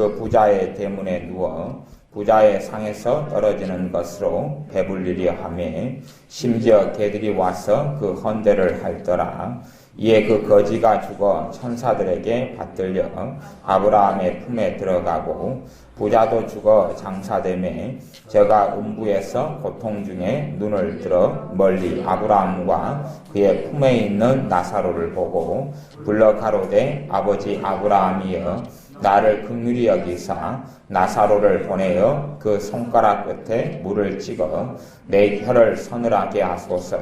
그 부자의 대문에 누워 부자의 상에서 떨어지는 것으로 배불리려 하며 심지어 개들이 와서 그 헌대를 할더라. 이에 그 거지가 죽어 천사들에게 받들려 아브라함의 품에 들어가고 부자도 죽어 장사되매 저가 음부에서 고통 중에 눈을 들어 멀리 아브라함과 그의 품에 있는 나사로를 보고 불러 가로되 아버지 아브라함이여 나를 긍휼히 여기사 나사로를 보내어 그 손가락 끝에 물을 찍어 내 혀를 서늘하게 하소서.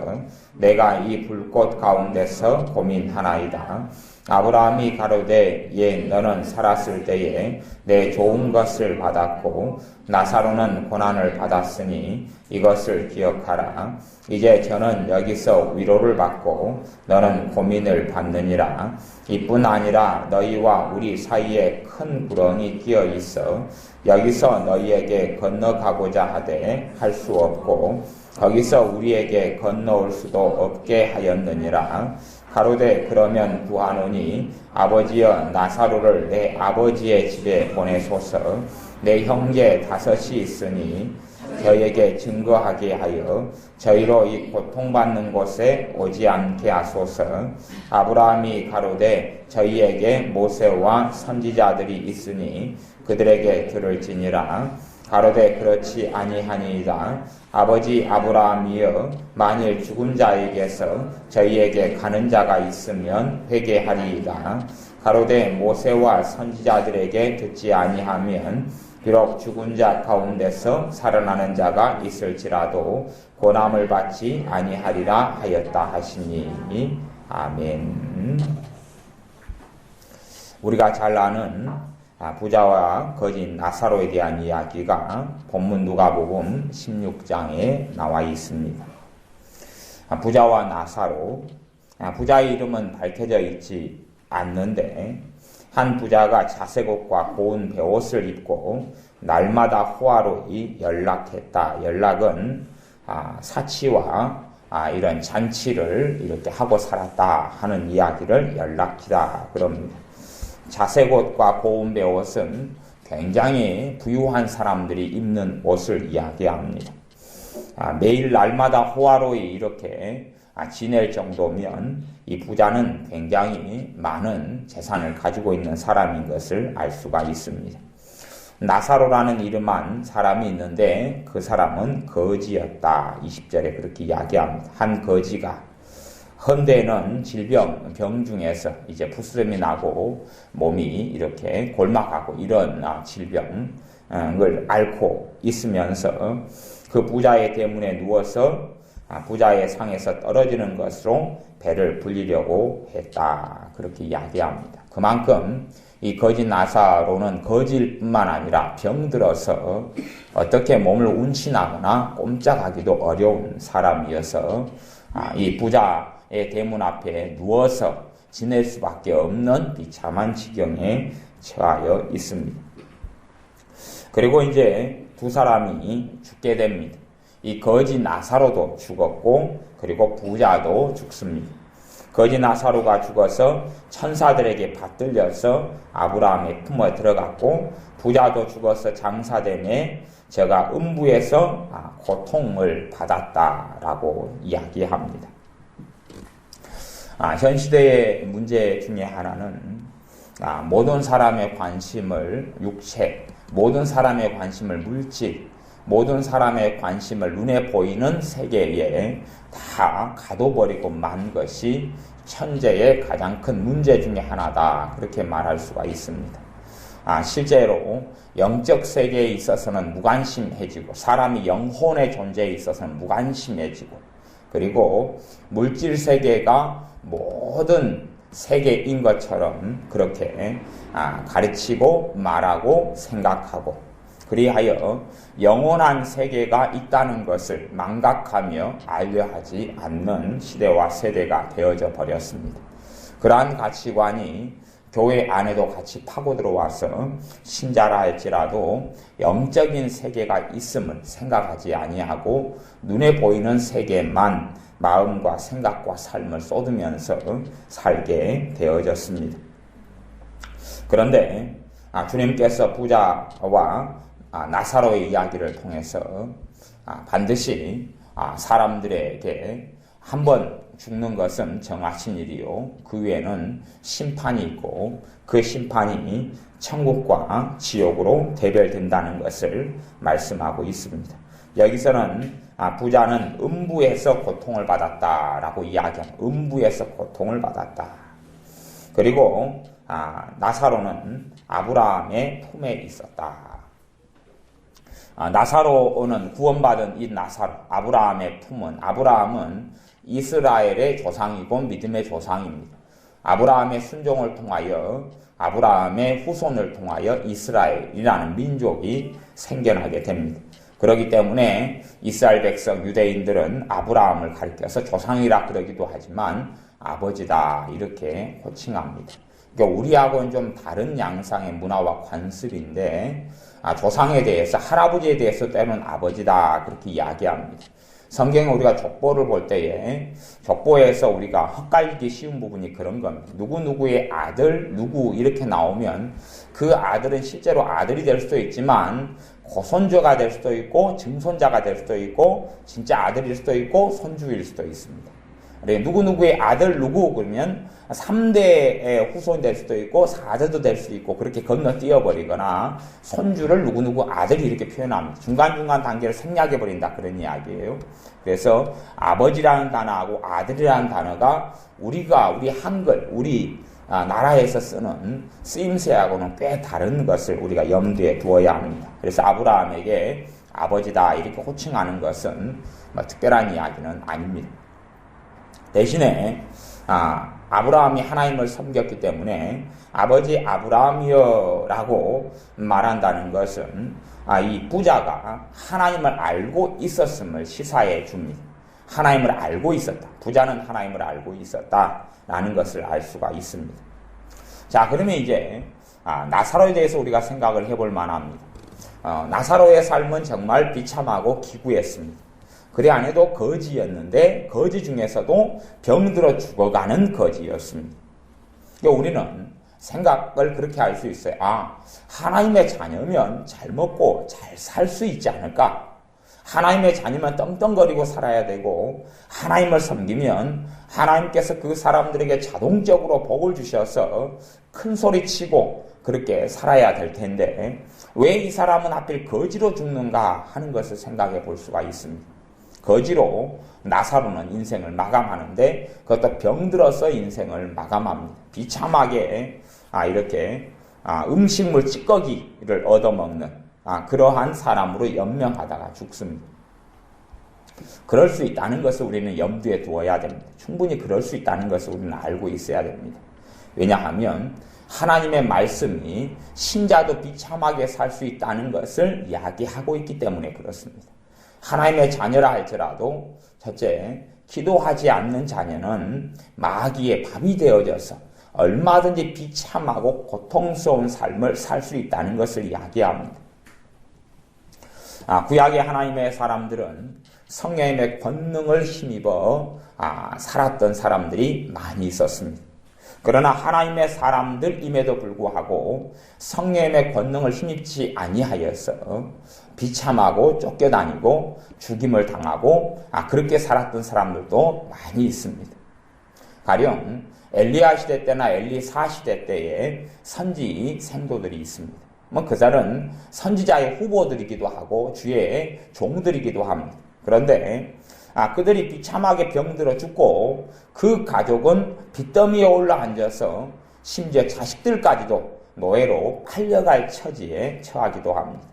내가 이 불꽃 가운데서 고민하나이다. 아브라함이 가로되 예 너는 살았을 때에 내 좋은 것을 받았고 나사로는 고난을 받았으니 이것을 기억하라. 이제 저는 여기서 위로를 받고 너는 고민을 받느니라. 이뿐 아니라 너희와 우리 사이에 큰 구렁이 끼어 있어 여기서 너희에게 건너가고자 하되 할 수 없고 거기서 우리에게 건너올 수도 없게 하였느니라. 가로되 그러면 구하노니 아버지여 나사로를 내 아버지의 집에 보내소서. 내 형제 5이 있으니 저에게 증거하게 하여 저희로 이 고통받는 곳에 오지 않게 하소서. 아브라함이 가로되 저희에게 모세와 선지자들이 있으니 그들에게 들을지니라. 가로되 그렇지 아니하니이다. 아버지 아브라함이여 만일 죽은 자에게서 저희에게 가는 자가 있으면 회개하리이다. 가로되 모세와 선지자들에게 듣지 아니하면 비록 죽은 자 가운데서 살아나는 자가 있을지라도 고난을 받지 아니하리라 하였다 하시니. 아멘. 우리가 잘 아는 부자와 거지 나사로에 대한 이야기가 본문 누가복음 16장에 나와 있습니다. 부자와 나사로, 부자의 이름은 밝혀져 있지 않는데 한 부자가 자색 옷과 고운 베옷을 입고 날마다 호화로이 연락했다. 연락은 사치와 이런 잔치를 이렇게 하고 살았다 하는 이야기를 연락이다 그럽니다. 자색 옷과 고운 베옷은 굉장히 부유한 사람들이 입는 옷을 이야기합니다. 매일 날마다 호화로이 이렇게 지낼 정도면 이 부자는 굉장히 많은 재산을 가지고 있는 사람인 것을 알 수가 있습니다. 나사로라는 이름한 사람이 있는데 그 사람은 거지였다. 20절에 그렇게 이야기합니다. 한 거지가 헌데는 병 중에서 이제 부스럼이 나고 몸이 이렇게 골막하고 이런 질병을 앓고 있으면서 그 부자의 대문에 누워서 부자의 상에서 떨어지는 것으로 배를 불리려고 했다. 그렇게 이야기합니다. 그만큼 이 거지 나사로는 거지일 뿐만 아니라 병들어서 어떻게 몸을 운신하거나 꼼짝하기도 어려운 사람이어서 이 부자의 대문 앞에 누워서 지낼 수밖에 없는 비참한 지경에 처하여 있습니다. 그리고 이제 두 사람이 죽게 됩니다. 이 거지 나사로도 죽었고 그리고 부자도 죽습니다. 거지 나사로가 죽어서 천사들에게 받들려서 아브라함의 품에 들어갔고 부자도 죽어서 장사되매 저가 음부에서 고통을 받았다라고 이야기합니다. 현 시대의 문제 중에 하나는 모든 사람의 관심을 육체, 모든 사람의 관심을 물질, 모든 사람의 관심을 눈에 보이는 세계에 다 가둬버리고 만 것이 현재의 가장 큰 문제 중에 하나다. 그렇게 말할 수가 있습니다. 실제로 영적 세계에 있어서는 무관심해지고 사람이 영혼의 존재에 있어서는 무관심해지고 그리고 물질 세계가 모든 세계인 것처럼 그렇게 가르치고 말하고 생각하고 그리하여 영원한 세계가 있다는 것을 망각하며 알려하지 않는 시대와 세대가 되어져 버렸습니다. 그러한 가치관이 교회 안에도 같이 파고 들어와서 신자라 할지라도 영적인 세계가 있음을 생각하지 아니하고 눈에 보이는 세계만 마음과 생각과 삶을 쏟으면서 살게 되어졌습니다. 그런데 주님께서 부자와 나사로의 이야기를 통해서 반드시 사람들에게 한번 죽는 것은 정하신 일이요. 그 위에는 심판이 있고 그 심판이 천국과 지옥으로 대별된다는 것을 말씀하고 있습니다. 여기서는 부자는 음부에서 고통을 받았다라고 이야기합니다. 음부에서 고통을 받았다. 그리고 나사로는 아브라함의 품에 있었다. 나사로는 구원받은 이 아브라함의 품은 아브라함은 이스라엘의 조상이고 믿음의 조상입니다. 아브라함의 순종을 통하여 아브라함의 후손을 통하여 이스라엘이라는 민족이 생겨나게 됩니다. 그렇기 때문에 이스라엘 백성 유대인들은 아브라함을 가리켜서 조상이라 그러기도 하지만 아버지다 이렇게 호칭합니다. 그러니까 우리하고는 좀 다른 양상의 문화와 관습인데 조상에 대해서 할아버지에 대해서 때로는 아버지다 그렇게 이야기합니다. 성경에 우리가 족보를 볼 때에 족보에서 우리가 헛갈리기 쉬운 부분이 그런 겁니다. 누구누구의 아들 누구 이렇게 나오면 그 아들은 실제로 아들이 될 수도 있지만 고손주가 될 수도 있고 증손자가 될 수도 있고 진짜 아들일 수도 있고 손주일 수도 있습니다. 누구누구의 아들 누구 그러면 3대의 후손이 될 수도 있고 4대도 될 수도 있고 그렇게 건너뛰어버리거나 손주를 누구누구 아들이 이렇게 표현합니다. 중간중간 단계를 생략해버린다 그런 이야기예요. 그래서 아버지라는 단어하고 아들이라는 단어가 우리 한글 우리 나라에서 쓰는 쓰임새하고는 꽤 다른 것을 우리가 염두에 두어야 합니다. 그래서 아브라함에게 아버지다 이렇게 호칭하는 것은 특별한 이야기는 아닙니다. 대신에 아브라함이 하나님을 섬겼기 때문에 아버지 아브라함이여라고 말한다는 것은 이 부자가 하나님을 알고 있었음을 시사해 줍니다. 하나님을 알고 있었다. 부자는 하나님을 알고 있었다라는 것을 알 수가 있습니다. 자, 그러면 이제 나사로에 대해서 우리가 생각을 해볼 만합니다. 나사로의 삶은 정말 비참하고 기구했습니다. 그래 안 해도 거지였는데 거지 중에서도 병들어 죽어가는 거지였습니다. 그러니까 우리는 생각을 그렇게 할 수 있어요. 하나님의 자녀면 잘 먹고 잘 살 수 있지 않을까? 하나님의 자녀면 떵떵거리고 살아야 되고 하나님을 섬기면 하나님께서 그 사람들에게 자동적으로 복을 주셔서 큰 소리 치고 그렇게 살아야 될 텐데 왜 이 사람은 하필 거지로 죽는가 하는 것을 생각해 볼 수가 있습니다. 거지로 나사로는 인생을 마감하는데 그것도 병들어서 인생을 마감합니다. 비참하게 이렇게 음식물 찌꺼기를 얻어먹는 그러한 사람으로 연명하다가 죽습니다. 그럴 수 있다는 것을 우리는 염두에 두어야 됩니다. 충분히 그럴 수 있다는 것을 우리는 알고 있어야 됩니다. 왜냐하면 하나님의 말씀이 신자도 비참하게 살 수 있다는 것을 이야기하고 있기 때문에 그렇습니다. 하나님의 자녀라 할지라도 첫째, 기도하지 않는 자녀는 마귀의 밥이 되어져서 얼마든지 비참하고 고통스러운 삶을 살 수 있다는 것을 이야기합니다. 구약의 하나님의 사람들은 성령의 권능을 힘입어 살았던 사람들이 많이 있었습니다. 그러나 하나님의 사람들임에도 불구하고 성령의 권능을 힘입지 아니하여서 비참하고 쫓겨다니고 죽임을 당하고 그렇게 살았던 사람들도 많이 있습니다. 가령 엘리야 시대 때나 엘리사 시대 때에 선지 생도들이 있습니다. 그들은 선지자의 후보들이기도 하고 주의 종들이기도 합니다. 그런데 그들이 비참하게 병들어 죽고 그 가족은 빚더미에 올라앉아서 심지어 자식들까지도 노예로 팔려갈 처지에 처하기도 합니다.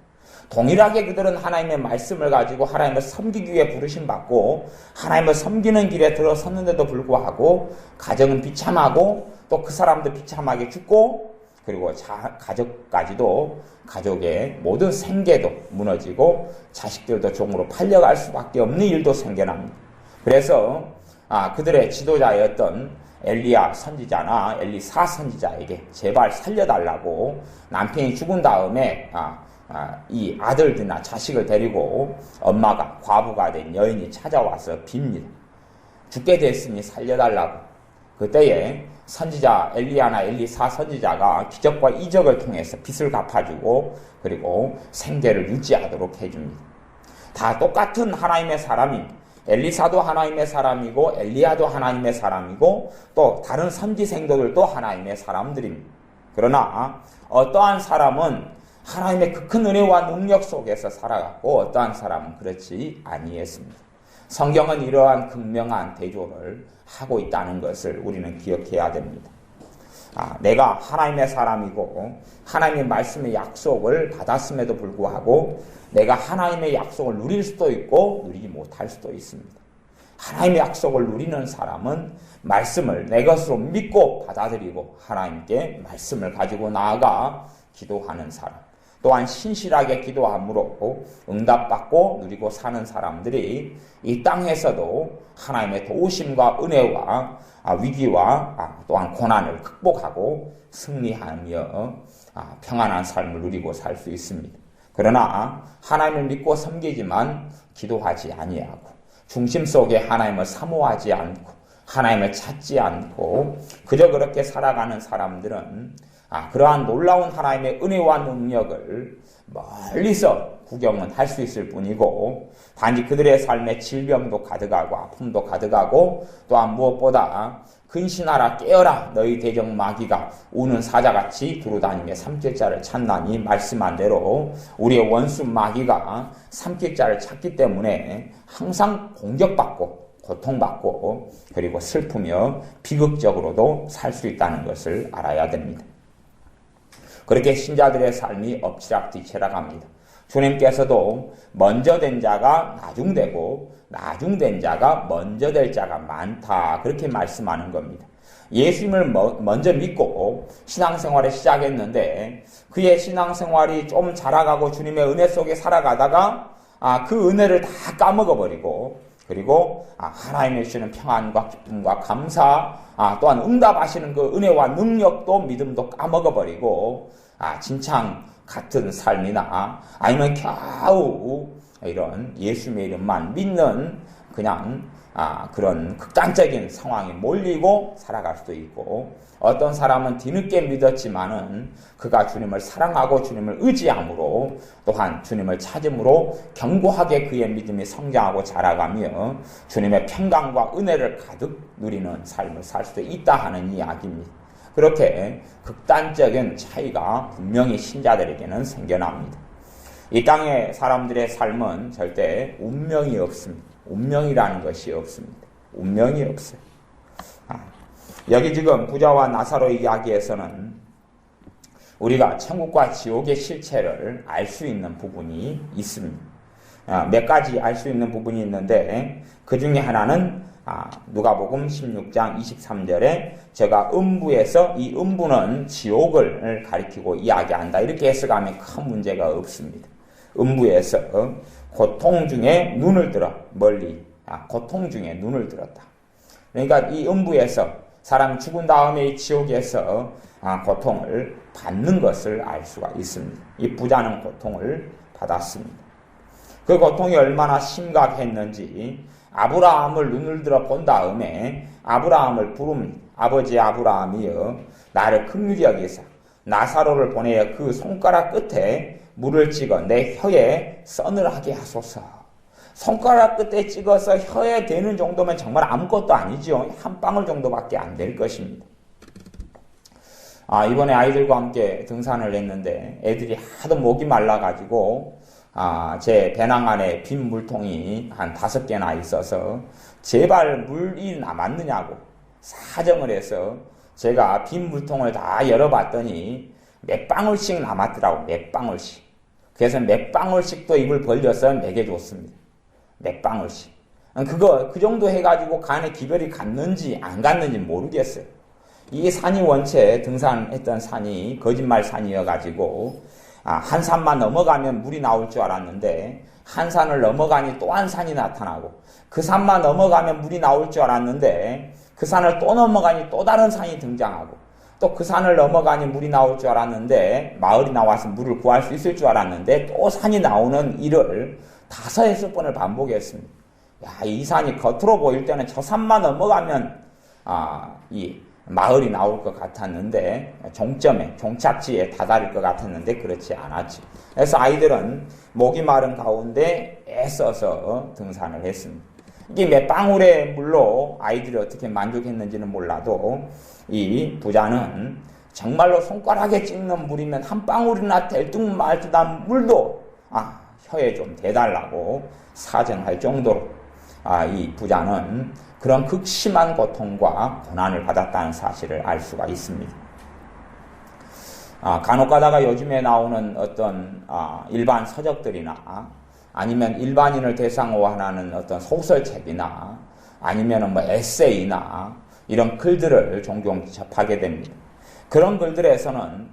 동일하게 그들은 하나님의 말씀을 가지고 하나님을 섬기기 위해 부르심받고 하나님을 섬기는 길에 들어섰는데도 불구하고 가정은 비참하고 또 그 사람도 비참하게 죽고 그리고 가족까지도 가족의 모든 생계도 무너지고 자식들도 종으로 팔려갈 수밖에 없는 일도 생겨납니다. 그래서 그들의 지도자였던 엘리야 선지자나 엘리사 선지자에게 제발 살려달라고 남편이 죽은 다음에 이 아들들이나 자식을 데리고 엄마가 과부가 된 여인이 찾아와서 빕니다. 죽게 됐으니 살려달라고. 그때에 선지자 엘리야나 엘리사 선지자가 기적과 이적을 통해서 빚을 갚아주고 그리고 생계를 유지하도록 해줍니다. 다 똑같은 하나님의 사람입니다. 엘리사도 하나님의 사람이고 엘리야도 하나님의 사람이고 또 다른 선지 생도들도 하나님의 사람들입니다. 그러나 어떠한 사람은 하나님의 그 큰 은혜와 능력 속에서 살아갔고 어떠한 사람은 그렇지 아니했습니다. 성경은 이러한 극명한 대조를 하고 있다는 것을 우리는 기억해야 됩니다. 내가 하나님의 사람이고 하나님의 말씀의 약속을 받았음에도 불구하고 내가 하나님의 약속을 누릴 수도 있고 누리지 못할 수도 있습니다. 하나님의 약속을 누리는 사람은 말씀을 내 것으로 믿고 받아들이고 하나님께 말씀을 가지고 나아가 기도하는 사람, 또한 신실하게 기도함으로 응답받고 누리고 사는 사람들이 이 땅에서도 하나님의 도우심과 은혜와 위기와 또한 고난을 극복하고 승리하며 평안한 삶을 누리고 살 수 있습니다. 그러나 하나님을 믿고 섬기지만 기도하지 아니하고 중심 속에 하나님을 사모하지 않고 하나님을 찾지 않고 그저 그렇게 살아가는 사람들은 그러한 놀라운 하나님의 은혜와 능력을 멀리서 구경은 할 수 있을 뿐이고 단지 그들의 삶에 질병도 가득하고 아픔도 가득하고 또한 무엇보다 근신하라 깨어라 너희 대적 마귀가 우는 사자같이 두루다니며 삼킬 자를 찾나니 말씀한 대로 우리의 원수 마귀가 삼킬 자를 찾기 때문에 항상 공격받고 고통받고 그리고 슬프며 비극적으로도 살 수 있다는 것을 알아야 됩니다. 그렇게 신자들의 삶이 엎치락뒤치락합니다. 주님께서도 먼저 된 자가 나중되고 나중된 자가 먼저 될 자가 많다 그렇게 말씀하는 겁니다. 예수님을 먼저 믿고 신앙생활을 시작했는데 그의 신앙생활이 좀 자라가고 주님의 은혜 속에 살아가다가 그 은혜를 다 까먹어버리고 그리고 하나님의 주시는 평안과 기쁨과 감사 또한 응답하시는 그 은혜와 능력도 믿음도 까먹어버리고 진창 같은 삶이나 아니면 겨우 이런 예수님의 이름만 믿는 그냥 그런 극단적인 상황에 몰리고 살아갈 수도 있고 어떤 사람은 뒤늦게 믿었지만은 그가 주님을 사랑하고 주님을 의지함으로 또한 주님을 찾음으로 견고하게 그의 믿음이 성장하고 자라가며 주님의 평강과 은혜를 가득 누리는 삶을 살 수도 있다 하는 이야기입니다. 그렇게 극단적인 차이가 분명히 신자들에게는 생겨납니다. 이 땅의 사람들의 삶은 절대 운명이 없습니다. 운명이라는 것이 없습니다. 운명이 없어요. 여기 지금 부자와 나사로의 이야기에서는 우리가 천국과 지옥의 실체를 알 수 있는 부분이 있습니다. 몇 가지 알 수 있는 부분이 있는데 그 중에 하나는 누가복음 16장 23절에 제가 음부에서 이 음부는 지옥을 가리키고 이야기한다. 이렇게 해석하면 큰 문제가 없습니다. 음부에서 고통 중에 눈을 들어 멀리 고통 중에 눈을 들었다. 그러니까 이 음부에서 사람이 죽은 다음에 이 지옥에서 고통을 받는 것을 알 수가 있습니다. 이 부자는 고통을 받았습니다. 그 고통이 얼마나 심각했는지 아브라함을 눈을 들어 본 다음에 아브라함을 부릅니다. 아버지 아브라함이여 나를 긍휼히 여기사 나사로를 보내어 그 손가락 끝에 물을 찍어 내 혀에 서늘하게 하소서. 손가락 끝에 찍어서 혀에 대는 정도면 정말 아무것도 아니죠. 한 방울 정도밖에 안 될 것입니다. 이번에 아이들과 함께 등산을 했는데 애들이 하도 목이 말라가지고 제 배낭 안에 빈 물통이 한 5개나 있어서 제발 물이 남았느냐고 사정을 해서 제가 빈 물통을 다 열어봤더니 몇 방울씩 남았더라고. 몇 방울씩. 그래서 몇 방울씩도 입을 벌려서 먹여줬습니다. 몇 방울씩. 그 정도 해가지고 간에 기별이 갔는지 안 갔는지 모르겠어요. 이 산이 원체 등산했던 산이 거짓말 산이어가지고 한 산만 넘어가면 물이 나올 줄 알았는데 한 산을 넘어가니 또 한 산이 나타나고 그 산만 넘어가면 물이 나올 줄 알았는데 그 산을 또 넘어가니 또 다른 산이 등장하고 또 그 산을 넘어가니 물이 나올 줄 알았는데 마을이 나와서 물을 구할 수 있을 줄 알았는데 또 산이 나오는 일을 5-6번을 반복했습니다. 이 산이 겉으로 보일 때는 저 산만 넘어가면 이 마을이 나올 것 같았는데 종착지에 다다를 것 같았는데 그렇지 않았지. 그래서 아이들은 목이 마른 가운데 애써서 등산을 했습니다. 이게 몇 방울의 물로 아이들이 어떻게 만족했는지는 몰라도 이 부자는 정말로 손가락에 찍는 물이면 한 방울이나 될 듯 말 듯한 물도 혀에 좀 대달라고 사정할 정도로 이 부자는 그런 극심한 고통과 고난을 받았다는 사실을 알 수가 있습니다. 간혹 가다가 요즘에 나오는 어떤 일반 서적들이나 아니면 일반인을 대상으로 하는 어떤 소설책이나 아니면 뭐 에세이나 이런 글들을 종종 접하게 됩니다. 그런 글들에서는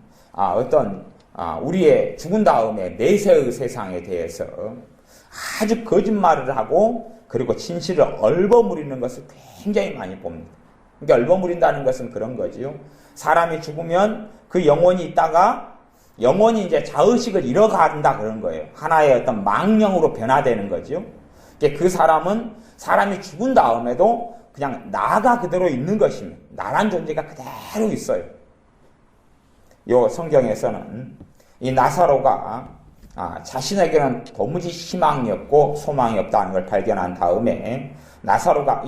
우리의 죽은 다음에 내세의 세상에 대해서 아주 거짓말을 하고 그리고 진실을 얼버무리는 것을 굉장히 많이 봅니다. 그러니까 얼버무린다는 것은 그런 거지요. 사람이 죽으면 그 영혼이 있다가 영혼이 이제 자의식을 잃어간다 그런 거예요. 하나의 어떤 망령으로 변화되는 거죠. 그 사람은 사람이 죽은 다음에도 그냥 나가 그대로 있는 것입니다. 나란 존재가 그대로 있어요. 요 성경에서는 이 나사로가 자신에게는 도무지 희망이 없고 소망이 없다는 걸 발견한 다음에 나사로가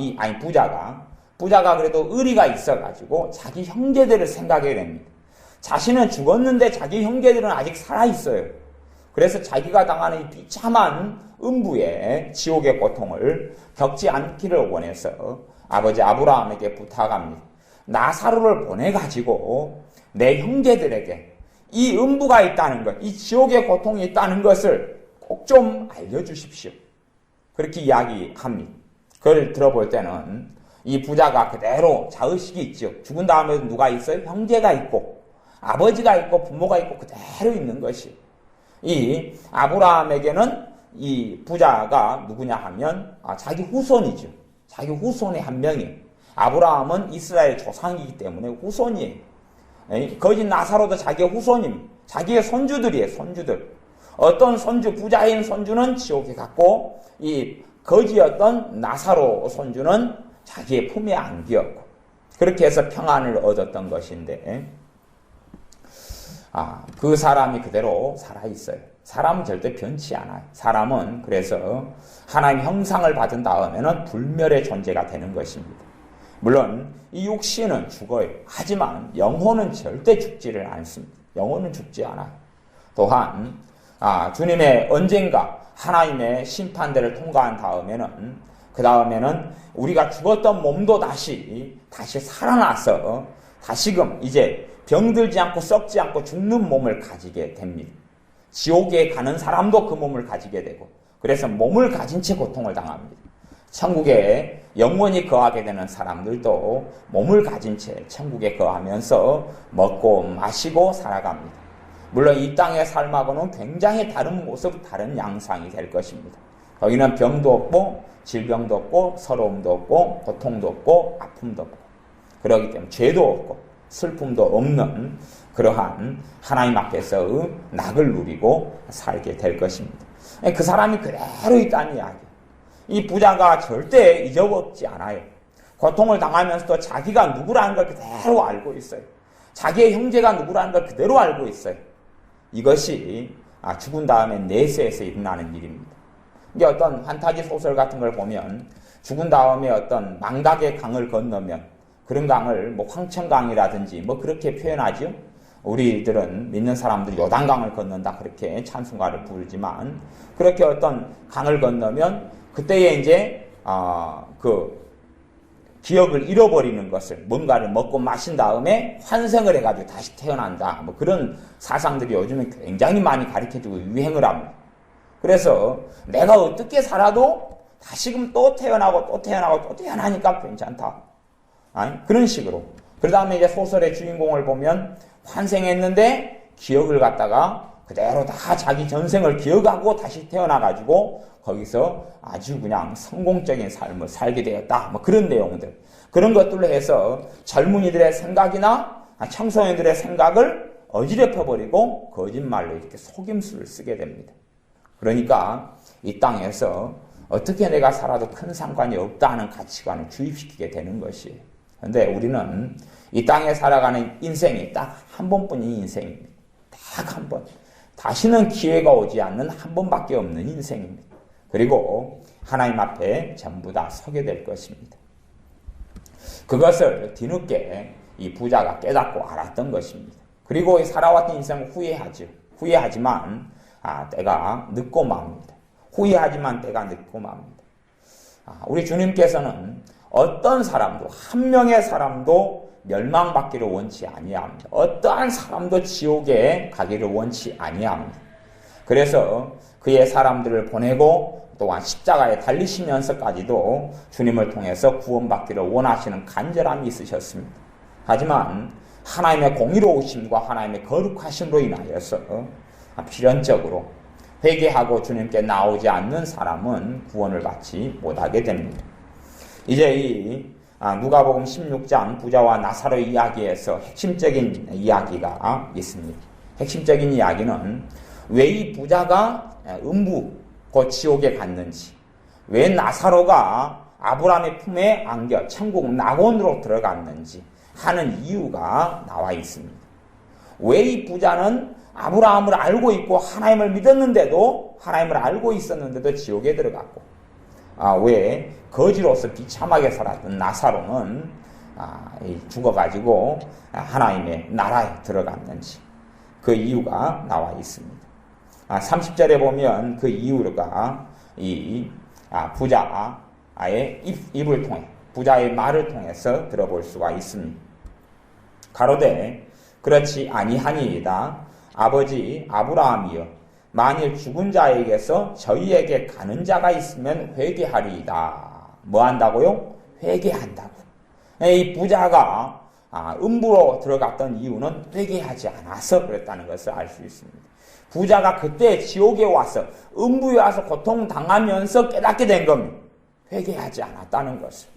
부자가 그래도 의리가 있어가지고 자기 형제들을 생각하게 됩니다. 자신은 죽었는데 자기 형제들은 아직 살아있어요. 그래서 자기가 당하는 이 비참한 음부의 지옥의 고통을 겪지 않기를 원해서 아버지 아브라함에게 부탁합니다. 나사로를 보내가지고 내 형제들에게 이 음부가 있다는 것, 이 지옥의 고통이 있다는 것을 꼭 좀 알려주십시오. 그렇게 이야기합니다. 그걸 들어볼 때는 이 부자가 그대로 자의식이 있죠. 죽은 다음에도 누가 있어요? 형제가 있고 아버지가 있고 부모가 있고 그대로 있는 것이. 이 아브라함에게는 이 부자가 누구냐 하면 자기 후손이죠. 자기 후손의 한 명이에요. 아브라함은 이스라엘 조상이기 때문에 후손이에요. 거짓 나사로도 자기의 후손입니다. 자기의 손주들이에요. 손주들. 어떤 손주, 부자인 손주는 지옥에 갔고 이 거지였던 나사로 손주는 자기의 품에 안기었고 그렇게 해서 평안을 얻었던 것인데 그 사람이 그대로 살아있어요. 사람은 절대 변치 않아요. 사람은 그래서 하나님 형상을 받은 다음에는 불멸의 존재가 되는 것입니다. 물론 이 육신은 죽어요. 하지만 영혼은 절대 죽지를 않습니다. 영혼은 죽지 않아요. 또한 주님의 언젠가 하나님의 심판대를 통과한 다음에는 그 다음에는 우리가 죽었던 몸도 다시 살아나서 다시금 이제 병들지 않고 썩지 않고 죽는 몸을 가지게 됩니다. 지옥에 가는 사람도 그 몸을 가지게 되고 그래서 몸을 가진 채 고통을 당합니다. 천국에 영원히 거하게 되는 사람들도 몸을 가진 채 천국에 거하면서 먹고 마시고 살아갑니다. 물론 이 땅의 삶하고는 굉장히 다른 모습, 다른 양상이 될 것입니다. 거기는 병도 없고 질병도 없고 서러움도 없고 고통도 없고 아픔도 없고 그러기 때문에 죄도 없고 슬픔도 없는 그러한 하나님 앞에서의 낙을 누리고 살게 될 것입니다. 그 사람이 그대로 있다는 이야기. 이 부자가 절대 잊어먹지 않아요. 고통을 당하면서도 자기가 누구라는 걸 그대로 알고 있어요. 자기의 형제가 누구라는 걸 그대로 알고 있어요. 이것이 죽은 다음에 내세에서 일어나는 일입니다. 이게 어떤 판타지 소설 같은 걸 보면 죽은 다음에 어떤 망각의 강을 건너면 그런 강을 뭐 황천강이라든지 뭐 그렇게 표현하죠. 우리들은 믿는 사람들이 요단강을 건넌다 그렇게 찬송가를 부르지만 그렇게 어떤 강을 건너면 그때에 이제 그 기억을 잃어버리는 것을 뭔가를 먹고 마신 다음에 환생을 해가지고 다시 태어난다. 뭐 그런 사상들이 요즘에 굉장히 많이 가르쳐주고 유행을 합니다. 그래서 내가 어떻게 살아도 다시금 또 태어나고 또 태어나고 또 태어나니까 괜찮다. 그런 식으로. 그 다음에 이제 소설의 주인공을 보면 환생했는데 기억을 갖다가 그대로 다 자기 전생을 기억하고 다시 태어나가지고 거기서 아주 그냥 성공적인 삶을 살게 되었다. 뭐 그런 내용들. 그런 것들로 해서 젊은이들의 생각이나 청소년들의 생각을 어지럽혀버리고 거짓말로 이렇게 속임수를 쓰게 됩니다. 그러니까 이 땅에서 어떻게 내가 살아도 큰 상관이 없다는 가치관을 주입시키게 되는 것이에요. 그런데 우리는 이 땅에 살아가는 인생이 딱 한 번뿐인 인생입니다. 딱 한 번. 다시는 기회가 오지 않는 한 번밖에 없는 인생입니다. 그리고 하나님 앞에 전부 다 서게 될 것입니다. 그것을 뒤늦게 이 부자가 깨닫고 알았던 것입니다. 그리고 살아왔던 인생을 후회하죠. 후회하지만 때가 늦고 맙니다. 후회하지만 때가 늦고 맙니다. 우리 주님께서는 어떤 사람도, 한 명의 사람도 멸망받기를 원치 아니합니다. 어떠한 사람도 지옥에 가기를 원치 아니합니다. 그래서 그의 사람들을 보내고 또한 십자가에 달리시면서까지도 주님을 통해서 구원받기를 원하시는 간절함이 있으셨습니다. 하지만 하나님의 공의로우심과 하나님의 거룩하심으로 인하여서 필연적으로 회개하고 주님께 나오지 않는 사람은 구원을 받지 못하게 됩니다. 이제 이 누가복음 16장 부자와 나사로 이야기에서 핵심적인 이야기가 있습니다. 핵심적인 이야기는 왜 이 부자가 음부 곧 지옥에 갔는지, 왜 나사로가 아브라함의 품에 안겨 천국 낙원으로 들어갔는지 하는 이유가 나와 있습니다. 왜 이 부자는 아브라함을 알고 있고 하나님을 믿었는데도, 하나님을 알고 있었는데도 지옥에 들어갔고, 왜 거지로서 비참하게 살았던 나사로는 죽어가지고 하나님의 나라에 들어갔는지 그 이유가 나와 있습니다. 30절에 보면 그 이유가 이 부자의 입을 통해, 부자의 말을 통해서 들어볼 수가 있습니다. 가로되 그렇지 아니하니이다. 아버지 아브라함이여, 만일 죽은 자에게서 저희에게 가는 자가 있으면 회개하리이다. 뭐 한다고요? 회개한다고. 이 부자가 음부로 들어갔던 이유는 회개하지 않아서 그랬다는 것을 알 수 있습니다. 부자가 그때 지옥에 와서, 음부에 와서 고통당하면서 깨닫게 된 겁니다. 회개하지 않았다는 것을.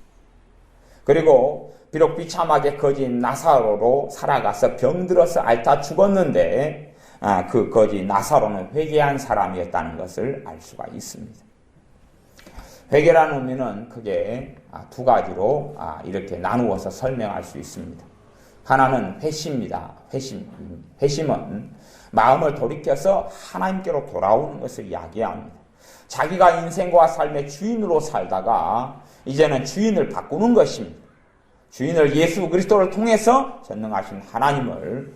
그리고 비록 비참하게 거지 나사로로 살아가서 병들어서 앓다 죽었는데 그 거지 나사로는 회개한 사람이었다는 것을 알 수가 있습니다. 회개라는 의미는 크게 두 가지로 이렇게 나누어서 설명할 수 있습니다. 하나는 회심입니다. 회심은 마음을 돌이켜서 하나님께로 돌아오는 것을 이야기합니다. 자기가 인생과 삶의 주인으로 살다가 이제는 주인을 바꾸는 것입니다. 주인을 예수 그리스도를 통해서 전능하신 하나님을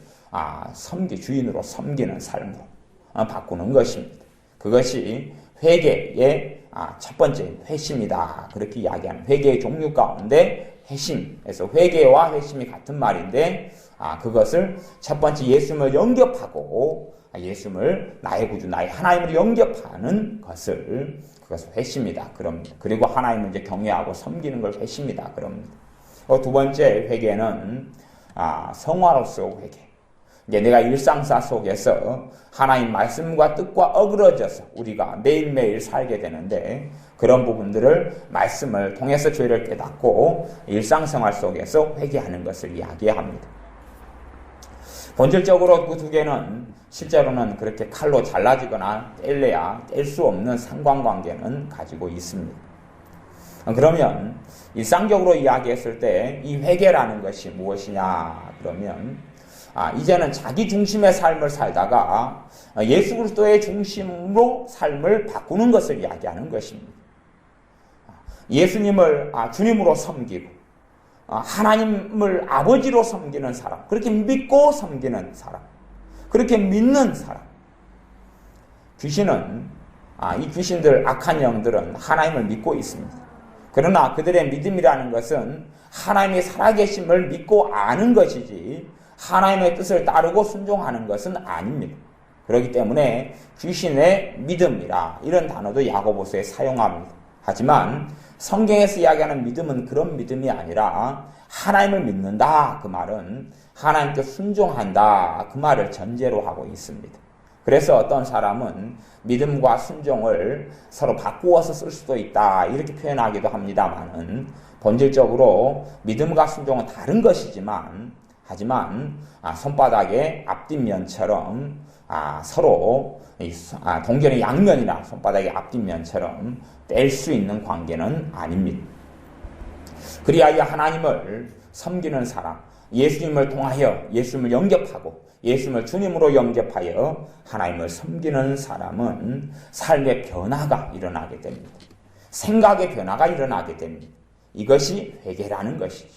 주인으로 섬기는 삶으로 바꾸는 것입니다. 그것이 회개의 첫 번째 회심이다. 그렇게 이야기하는 회개의 종류 가운데 회심에서 회개와 회심이 같은 말인데 그것을 첫 번째 예수님을 영접하고 예수님을 나의 구주, 나의 하나님을 영접하는 그것을 회심이다. 그럽니다. 그리고 하나님을 이제 경외하고 섬기는 걸 회심이다. 그럽니다. 두 번째 회개는 성화로서 회개. 이제 내가 일상사 속에서 하나님 말씀과 뜻과 어그러져서 우리가 매일매일 살게 되는데 그런 부분들을 말씀을 통해서 죄를 깨닫고 일상생활 속에서 회개하는 것을 이야기합니다. 본질적으로 그 두 개는 실제로는 그렇게 칼로 잘라지거나 뗄래야 뗄 수 없는 상관관계는 가지고 있습니다. 그러면 일상적으로 이야기했을 때 이 회개라는 것이 무엇이냐 그러면 이제는 자기 중심의 삶을 살다가 예수 그리스도의 중심으로 삶을 바꾸는 것을 이야기하는 것입니다. 예수님을 주님으로 섬기고 하나님을 아버지로 섬기는 사람, 그렇게 믿고 섬기는 사람, 그렇게 믿는 사람. 귀신은 이 귀신들, 악한 영들은 하나님을 믿고 있습니다. 그러나 그들의 믿음이라는 것은 하나님의 살아계심을 믿고 아는 것이지 하나님의 뜻을 따르고 순종하는 것은 아닙니다. 그렇기 때문에 귀신의 믿음이라 이런 단어도 야고보서에 사용합니다. 하지만 성경에서 이야기하는 믿음은 그런 믿음이 아니라 하나님을 믿는다. 그 말은 하나님께 순종한다. 그 말을 전제로 하고 있습니다. 그래서 어떤 사람은 믿음과 순종을 서로 바꾸어서 쓸 수도 있다. 이렇게 표현하기도 합니다만은 본질적으로 믿음과 순종은 다른 것이지만 하지만 손바닥의 앞뒷면처럼 서로 동전의 양면이나 손바닥의 앞뒷면처럼 뗄 수 있는 관계는 아닙니다. 그리하여 하나님을 섬기는 사람, 예수님을 통하여 예수님을 영접하고 예수님을 주님으로 영접하여 하나님을 섬기는 사람은 삶의 변화가 일어나게 됩니다. 생각의 변화가 일어나게 됩니다. 이것이 회개라는 것이죠.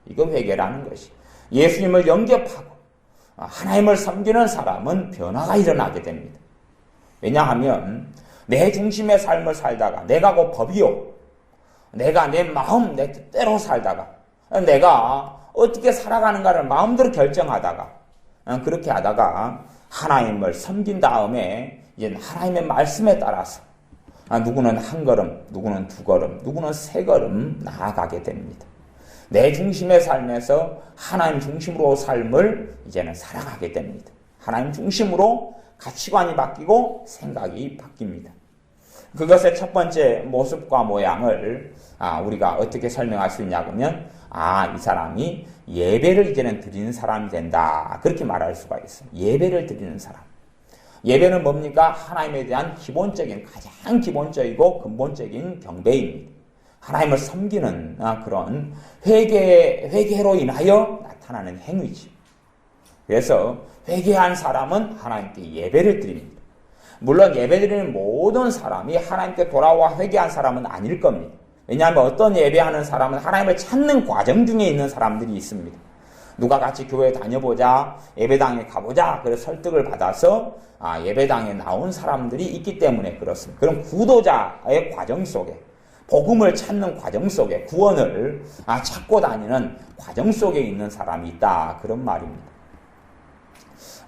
이거 회개라는 것이. 예수님을 영접하고 하나님을 섬기는 사람은 변화가 일어나게 됩니다. 왜냐하면 내 중심의 삶을 살다가 내가 곧 법이요. 내가 내 마음, 내 뜻대로 살다가 내가 어떻게 살아가는가를 마음대로 결정하다가 그렇게 하다가 하나님을 섬긴 다음에 이제 하나님의 말씀에 따라서 누구는 한 걸음, 누구는 두 걸음, 누구는 세 걸음 나아가게 됩니다. 내 중심의 삶에서 하나님 중심으로 삶을 이제는 살아가게 됩니다. 하나님 중심으로 가치관이 바뀌고 생각이 바뀝니다. 그것의 첫 번째 모습과 모양을 우리가 어떻게 설명할 수 있냐 그러면 이 사람이 예배를 이제는 드리는 사람이 된다. 그렇게 말할 수가 있어요. 예배를 드리는 사람. 예배는 뭡니까? 하나님에 대한 기본적인, 가장 기본적이고 근본적인 경배입니다. 하나님을 섬기는 그런 회개로 인하여 나타나는 행위지. 그래서 회개한 사람은 하나님께 예배를 드립니다. 물론 예배드리는 모든 사람이 하나님께 돌아와 회개한 사람은 아닐 겁니다. 왜냐하면 어떤 예배하는 사람은 하나님을 찾는 과정 중에 있는 사람들이 있습니다. 누가 같이 교회 다녀보자, 예배당에 가보자, 그래서 설득을 받아서 예배당에 나온 사람들이 있기 때문에 그렇습니다. 그럼 구도자의 과정 속에, 복음을 찾는 과정 속에, 구원을 찾고 다니는 과정 속에 있는 사람이 있다. 그런 말입니다.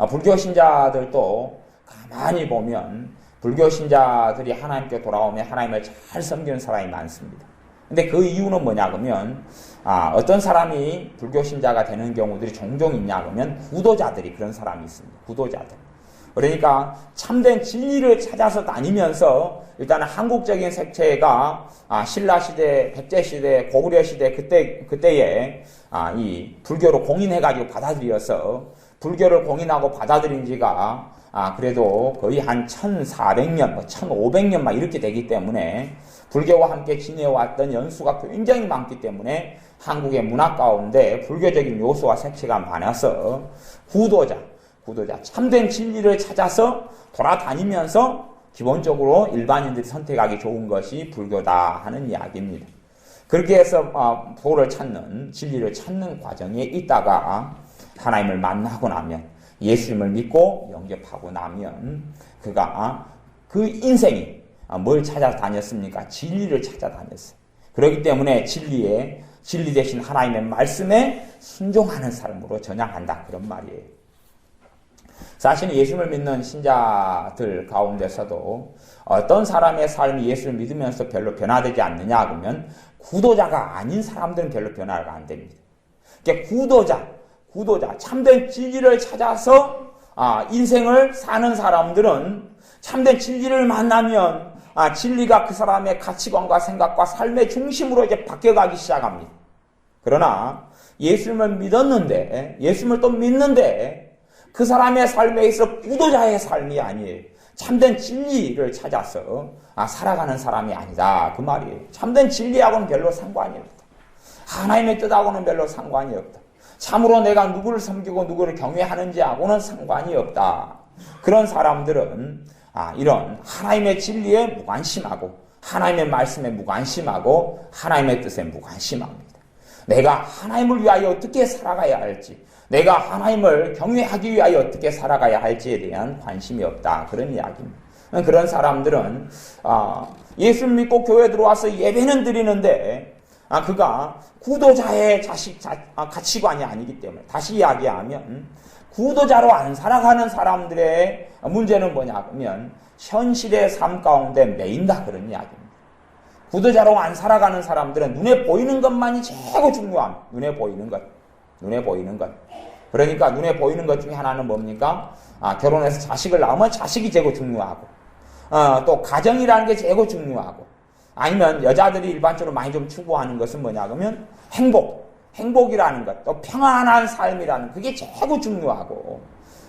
불교 신자들도 가만히 보면 불교 신자들이 하나님께 돌아오면 하나님을 잘 섬기는 사람이 많습니다. 근데 그 이유는 뭐냐 그러면 어떤 사람이 불교 신자가 되는 경우들이 종종 있냐 그러면 구도자들이 그런 사람이 있습니다. 구도자들. 그러니까 참된 진리를 찾아서 다니면서 일단은 한국적인 색채가 신라시대, 백제시대, 고구려시대 그때에 이 불교를 공인해가지고 받아들여서 불교를 공인하고 받아들인 지가 그래도 거의 한 1400년, 1500년 막 이렇게 되기 때문에 불교와 함께 지내왔던 연수가 굉장히 많기 때문에 한국의 문화 가운데 불교적인 요소와 색채가 많아서 구도자, 참된 진리를 찾아서 돌아다니면서 기본적으로 일반인들이 선택하기 좋은 것이 불교다 하는 이야기입니다. 그렇게 해서 도를 찾는, 진리를 찾는 과정에 있다가 하나님을 만나고 나면 예수님을 믿고 영접하고 나면 그가 그 인생이 뭘 찾아다녔습니까? 진리를 찾아다녔어요. 그렇기 때문에 진리 대신 하나님의 말씀에 순종하는 삶으로 전향한다. 그런 말이에요. 사실 예수님을 믿는 신자들 가운데서도 어떤 사람의 삶이 예수를 믿으면서 별로 변화되지 않느냐 그러면 구도자가 아닌 사람들은 별로 변화가 안 됩니다. 그러니까 구도자, 참된 진리를 찾아서 인생을 사는 사람들은 참된 진리를 만나면 진리가 그 사람의 가치관과 생각과 삶의 중심으로 이제 바뀌어가기 시작합니다. 그러나 예수님을 믿었는데, 예수님을 또 믿는데 그 사람의 삶에 있어 구도자의 삶이 아니에요. 참된 진리를 찾아서 살아가는 사람이 아니다. 그 말이에요. 참된 진리하고는 별로 상관이 없다. 하나님의 뜻하고는 별로 상관이 없다. 참으로 내가 누구를 섬기고 누구를 경외하는지하고는 상관이 없다. 그런 사람들은 이런 하나님의 진리에 무관심하고 하나님의 말씀에 무관심하고 하나님의 뜻에 무관심합니다. 내가 하나님을 위하여 어떻게 살아가야 할지, 내가 하나님을 경외하기 위하여 어떻게 살아가야 할지에 대한 관심이 없다. 그런 이야기입니다. 그런 사람들은 예수를 믿고 교회에 들어와서 예배는 드리는데 그가 구도자의 가치관이 아니기 때문에, 다시 이야기하면 구도자로 안 살아가는 사람들의 문제는 뭐냐 그러면 현실의 삶 가운데 매인다. 그런 이야기입니다. 구도자로 안 살아가는 사람들은 눈에 보이는 것만이 최고 중요함. 눈에 보이는 것. 그러니까 눈에 보이는 것 중에 하나는 뭡니까? 결혼해서 자식을 낳으면 자식이 제일 중요하고, 또 가정이라는 게 제일 중요하고, 아니면 여자들이 일반적으로 많이 좀 추구하는 것은 뭐냐 그러면 행복이라는 것, 또 평안한 삶이라는 그게 제일 중요하고,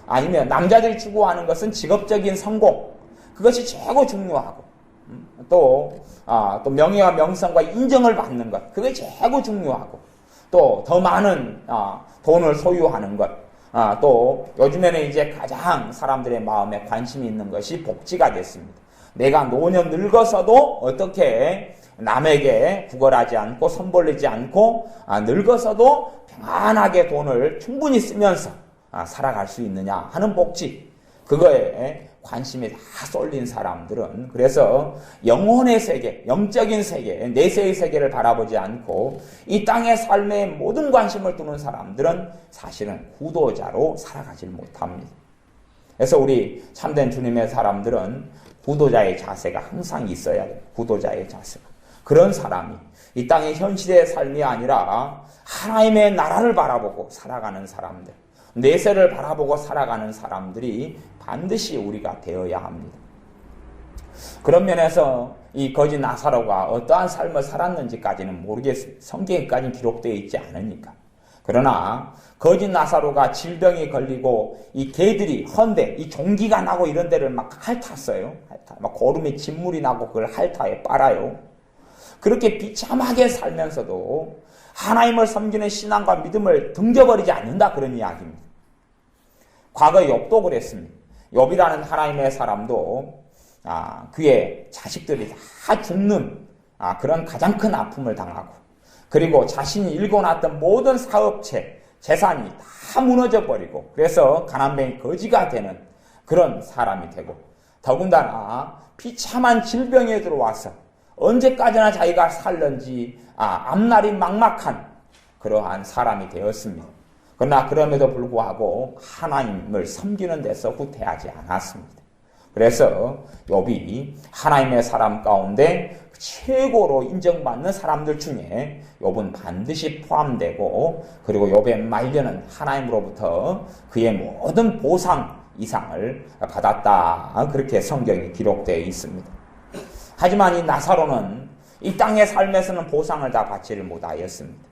아니면 남자들이 추구하는 것은 직업적인 성공, 그것이 제일 중요하고, 또 명예와 명성과 인정을 받는 것, 그게 제일 중요하고, 또 더 많은 돈을 소유하는 것, 또 요즘에는 이제 가장 사람들의 마음에 관심이 있는 것이 복지가 됐습니다. 내가 노년 늙어서도 어떻게 남에게 구걸하지 않고 손벌리지 않고 늙어서도 평안하게 돈을 충분히 쓰면서 살아갈 수 있느냐 하는 복지, 그거에 관심이 다 쏠린 사람들은 그래서 영혼의 세계, 영적인 세계, 내세의 세계를 바라보지 않고 이 땅의 삶에 모든 관심을 두는 사람들은 사실은 후도자로 살아가질 못합니다. 그래서 우리 참된 주님의 사람들은 후도자의 자세가 항상 있어야 돼요. 후도자의 자세가. 그런 사람이 이 땅의 현실의 삶이 아니라 하나님의 나라를 바라보고 살아가는 사람들, 내세를 바라보고 살아가는 사람들이 반드시 우리가 되어야 합니다. 그런 면에서 이 거지 나사로가 어떠한 삶을 살았는지까지는 모르겠어요. 성경에까지는 기록되어 있지 않으니까. 그러나 거지 나사로가 질병이 걸리고 이 개들이 헌데 이 종기가 나고 이런 데를 막 핥았어요. 막 고름에 진물이 나고 그걸 핥아요. 빨아요. 그렇게 비참하게 살면서도 하나님을 섬기는 신앙과 믿음을 등져버리지 않는다, 그런 이야기입니다. 과거 욥도 그랬습니다. 욥이라는 하나님의 사람도 그의 자식들이 다 죽는 그런 가장 큰 아픔을 당하고, 그리고 자신이 일궈놨던 모든 사업체, 재산이 다 무너져버리고, 그래서 가난뱅이 거지가 되는 그런 사람이 되고, 더군다나 비참한 질병에 들어와서 언제까지나 자기가 살는지 앞날이 막막한 그러한 사람이 되었습니다. 그러나 그럼에도 불구하고 하나님을 섬기는 데서 후퇴하지 않았습니다. 그래서 욥이 하나님의 사람 가운데 최고로 인정받는 사람들 중에 욥은 반드시 포함되고, 그리고 욥의 말년은 하나님으로부터 그의 모든 보상 이상을 받았다, 그렇게 성경에 기록되어 있습니다. 하지만 이 나사로는 이 땅의 삶에서는 보상을 다 받지를 못하였습니다.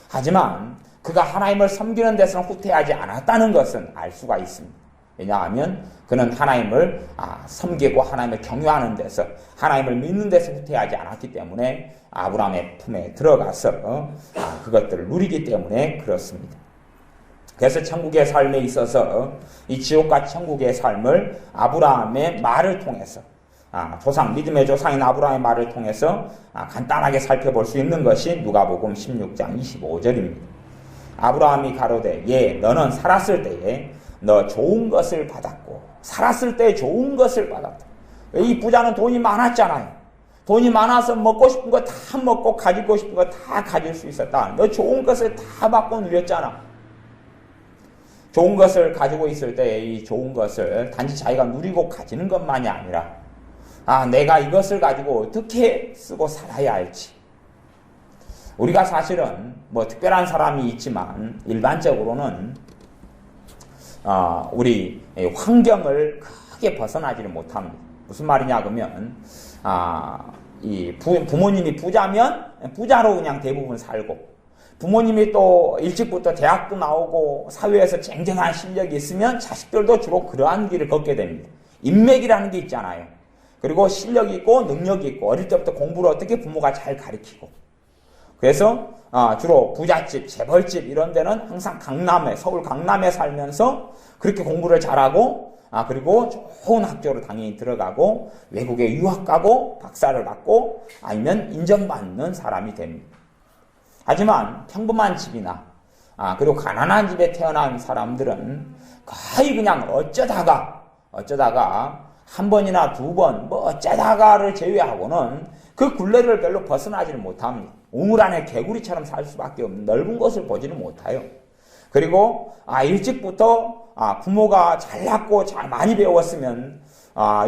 하지만 그가 하나님을 섬기는 데서는 후퇴하지 않았다는 것은 알 수가 있습니다. 왜냐하면 그는 하나님을 섬기고 하나님을 경외하는 데서, 하나님을 믿는 데서 후퇴하지 않았기 때문에 아브라함의 품에 들어가서 그것들을 누리기 때문에 그렇습니다. 그래서 천국의 삶에 있어서 이 지옥과 천국의 삶을 아브라함의 말을 통해서, 조상, 믿음의 조상인 아브라함의 말을 통해서 간단하게 살펴볼 수 있는 것이 누가복음 16장 25절입니다. 아브라함이 가로되 예, 너는 살았을 때에 너 좋은 것을 받았고, 살았을 때 좋은 것을 받았다. 이 부자는 돈이 많았잖아요. 돈이 많아서 먹고 싶은 거 다 먹고 가지고 싶은 거 다 가질 수 있었다. 너 좋은 것을 다 받고 누렸잖아. 좋은 것을 가지고 있을 때 이 좋은 것을 단지 자기가 누리고 가지는 것만이 아니라 내가 이것을 가지고 어떻게 쓰고 살아야 할지. 우리가 사실은 뭐 특별한 사람이 있지만 일반적으로는 우리 환경을 크게 벗어나지를 못합니다. 무슨 말이냐 그러면 이 부모님이 부자면 부자로 그냥 대부분 살고, 부모님이 또 일찍부터 대학도 나오고 사회에서 쟁쟁한 실력이 있으면 자식들도 주로 그러한 길을 걷게 됩니다. 인맥이라는 게 있잖아요. 그리고 실력이 있고 능력이 있고 어릴 때부터 공부를 어떻게 부모가 잘 가르치고, 그래서 주로 부잣집, 재벌집 이런 데는 항상 강남에, 서울 강남에 살면서 그렇게 공부를 잘하고 그리고 좋은 학교로 당연히 들어가고 외국에 유학 가고 박사를 받고 아니면 인정받는 사람이 됩니다. 하지만 평범한 집이나 그리고 가난한 집에 태어난 사람들은 거의 그냥 어쩌다가 한 번이나 두 번 뭐 어쩌다가를 제외하고는 그 굴레를 별로 벗어나지는 못합니다. 우물 안에 개구리처럼 살 수밖에 없는 넓은 곳을 보지는 못해요. 그리고 일찍부터 부모가 잘났고 잘 많이 배웠으면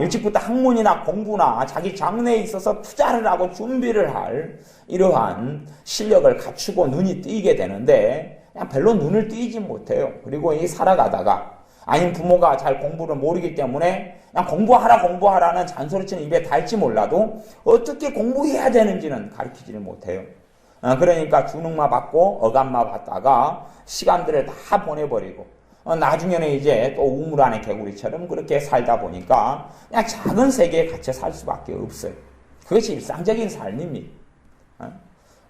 일찍부터 학문이나 공부나 자기 장래에 있어서 투자를 하고 준비를 할 이러한 실력을 갖추고 눈이 띄게 되는데 그냥 별로 눈을 띄지 못해요. 그리고 살아가다가 아니면 부모가 잘 공부를 모르기 때문에 그냥 공부하라는 잔소리치는 입에 닳지 몰라도 어떻게 공부해야 되는지는 가르치지를 못해요. 그러니까 주눅만 받고 어감만 받다가 시간들을 다 보내버리고 나중에는 이제 또 우물 안의 개구리처럼 그렇게 살다 보니까 그냥 작은 세계에 갇혀 살 수밖에 없어요. 그것이 일상적인 삶입니다.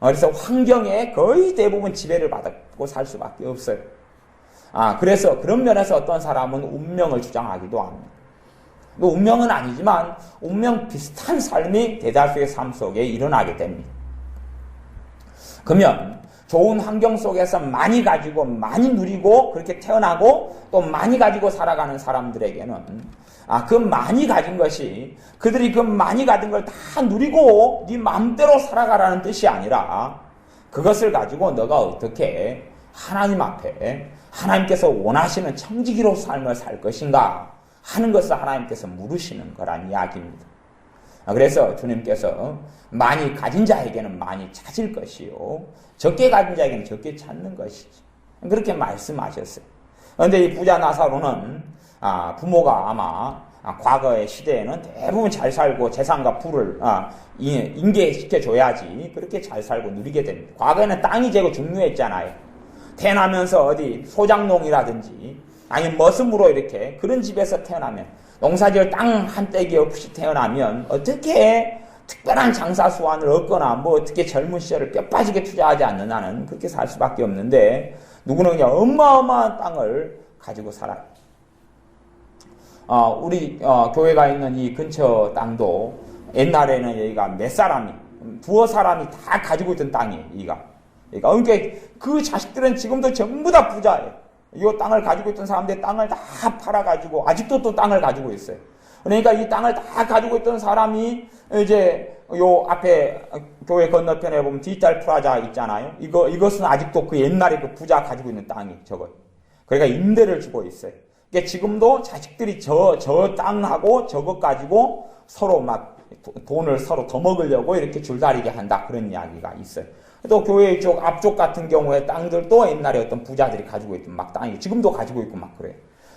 그래서 환경에 거의 대부분 지배를 받고 살 수밖에 없어요. 그래서 그런 면에서 어떤 사람은 운명을 주장하기도 합니다. 운명은 아니지만 운명 비슷한 삶이 대다수의 삶 속에 일어나게 됩니다. 그러면 좋은 환경 속에서 많이 가지고 많이 누리고 그렇게 태어나고 또 많이 가지고 살아가는 사람들에게는 그 많이 가진 것이 그들이 그 많이 가진 걸 다 누리고 네 마음대로 살아가라는 뜻이 아니라 그것을 가지고 너가 어떻게 하나님 앞에 하나님께서 원하시는 청지기로 삶을 살 것인가 하는 것을 하나님께서 물으시는 거란 이야기입니다. 그래서 주님께서 많이 가진 자에게는 많이 찾을 것이요 적게 가진 자에게는 적게 찾는 것이지 그렇게 말씀하셨어요. 그런데 이 부자 나사로는 부모가 아마 과거의 시대에는 대부분 잘 살고 재산과 부를 인계시켜줘야지 그렇게 잘 살고 누리게 됩니다. 과거에는 땅이 제일 중요했잖아요. 태어나면서 어디 소작농이라든지 아니면 머슴으로 이렇게 그런 집에서 태어나면 농사지을 땅 한 떼기 없이 태어나면 어떻게 특별한 장사 수완을 얻거나 뭐 어떻게 젊은 시절을 뼈 빠지게 투자하지 않는 한은 그렇게 살 수밖에 없는데 누구는 그냥 어마어마한 땅을 가지고 살아요. 우리 교회가 있는 이 근처 땅도 옛날에는 여기가 몇 사람이 두어 사람이 다 가지고 있던 땅이에요. 그러니까 그 자식들은 지금도 전부 다 부자예요. 이 땅을 가지고 있던 사람들의 땅을 다 팔아가지고 아직도 또 땅을 가지고 있어요. 그러니까 이 땅을 다 가지고 있던 사람이 이제 요 앞에 교회 건너편에 보면 디지털 프라자 있잖아요. 이것은 아직도 그 옛날에 그 부자 가지고 있는 땅이 저거. 그러니까 임대를 주고 있어요. 그러니까 지금도 자식들이 저 땅하고 저것 가지고 서로 막 돈을 서로 더 먹으려고 이렇게 줄다리게 한다. 그런 이야기가 있어요. 또 교회 쪽 앞쪽 같은 경우에 땅들도 옛날에 어떤 부자들이 가지고 있던 막 땅이 지금도 가지고 있고 막 그래요.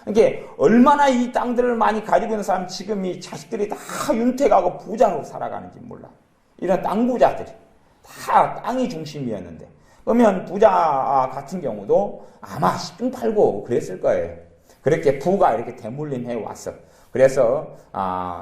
이게 얼마나 이 땅들을 많이 가지고 있는 사람 지금 이 자식들이 다 윤택하고 부자로 살아가는지 몰라. 이런 땅 부자들이 다 땅이 중심이었는데 그러면 부자 같은 경우도 아마 시중 팔고 그랬을 거예요. 그렇게 부가 이렇게 대물림해 왔어. 그래서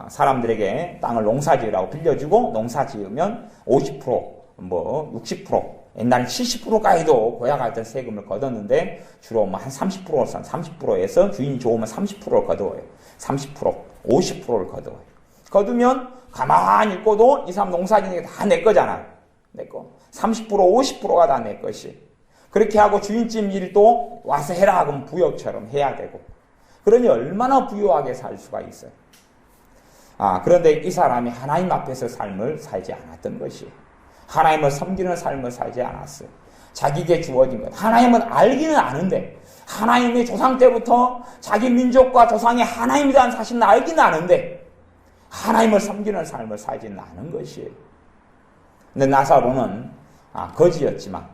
사람들에게 땅을 농사지으라고 빌려주고 농사지으면 50% 뭐 60% 옛날엔 70%까지도 고약할 세금을 걷었는데 주로 뭐 한 30%에서 주인이 좋으면 30%를 거두어요. 30%, 50%를 거두어요. 거두면 가만히 있고도 이 사람 농사지는 게 다 내 거잖아요. 내 거. 30%, 50%가 다 내 것이. 그렇게 하고 주인집 일도 와서 해라 하면 부역처럼 해야 되고. 그러니 얼마나 부유하게 살 수가 있어요. 그런데 이 사람이 하나님 앞에서 삶을 살지 않았던 것이에요. 하나님을 섬기는 삶을 살지 않았어요. 자기에게 주어진 것. 하나님은 알기는 아는데 하나님의 조상 때부터 자기 민족과 조상이 하나님이라는 사실은 알기는 아는데 하나님을 섬기는 삶을 살지는 않은 것이에요. 근데 나사로는 거지였지만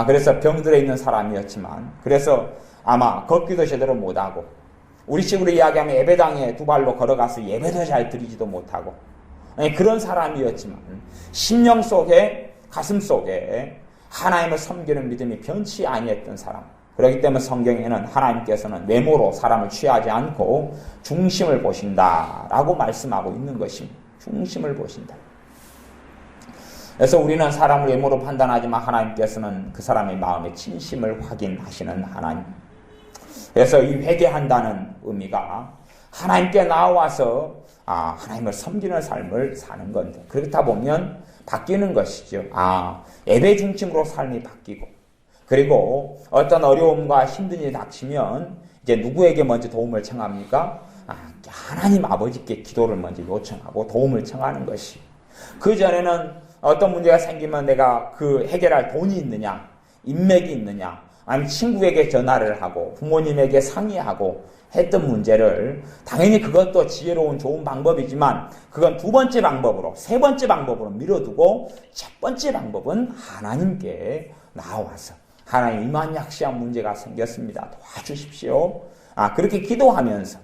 그래서 병들어 있는 사람이었지만 그래서 아마 걷기도 제대로 못하고 우리 식으로 이야기하면 예배당에 두 발로 걸어가서 예배도 잘 드리지도 못하고 그런 사람이었지만 심령 속에 가슴 속에 하나님을 섬기는 믿음이 변치 아니했던 사람. 그렇기 때문에 성경에는 하나님께서는 외모로 사람을 취하지 않고 중심을 보신다라고 말씀하고 있는 것입니다. 중심을 보신다. 그래서 우리는 사람을 외모로 판단하지만 하나님께서는 그 사람의 마음의 진심을 확인하시는 하나님. 그래서 이 회개한다는 의미가 하나님께 나와서 하나님을 섬기는 삶을 사는 건데 그렇다 보면 바뀌는 것이죠. 예배 중심으로 삶이 바뀌고 그리고 어떤 어려움과 힘든 일이 닥치면 이제 누구에게 먼저 도움을 청합니까? 하나님 아버지께 기도를 먼저 요청하고 도움을 청하는 것이. 그 전에는 어떤 문제가 생기면 내가 그 해결할 돈이 있느냐, 인맥이 있느냐, 아니면 친구에게 전화를 하고 부모님에게 상의하고 했던 문제를 당연히 그것도 지혜로운 좋은 방법이지만 그건 두 번째 방법으로 세 번째 방법으로 밀어두고 첫 번째 방법은 하나님께 나와서 하나님 이만약시한 문제가 생겼습니다. 도와주십시오. 그렇게 기도하면서